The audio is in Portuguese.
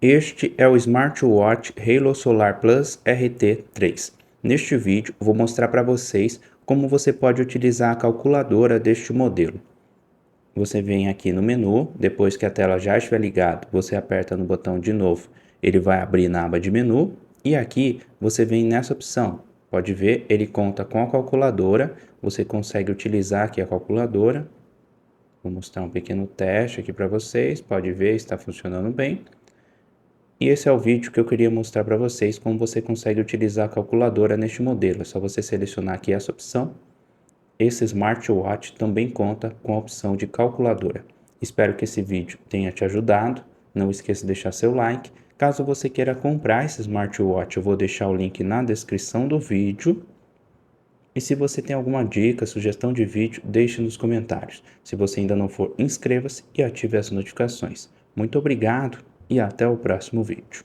Este é o Smartwatch Halo Solar Plus RT3. Neste vídeo vou mostrar para vocês como você pode utilizar a calculadora deste modelo. Você vem aqui no menu, depois que a tela já estiver ligada, você aperta no botão de novo, ele vai abrir na aba de menu e aqui você vem nessa opção. Pode ver, ele conta com a calculadora, você consegue utilizar aqui a calculadora. Vou mostrar um pequeno teste aqui para vocês, pode ver, está funcionando bem. E esse é o vídeo que eu queria mostrar para vocês como você consegue utilizar a calculadora neste modelo. É só você selecionar aqui essa opção. Esse smartwatch também conta com a opção de calculadora. Espero que esse vídeo tenha te ajudado. Não esqueça de deixar seu like. Caso você queira comprar esse smartwatch, eu vou deixar o link na descrição do vídeo. E se você tem alguma dica, sugestão de vídeo, deixe nos comentários. Se você ainda não for, inscreva-se e ative as notificações. Muito obrigado e até o próximo vídeo.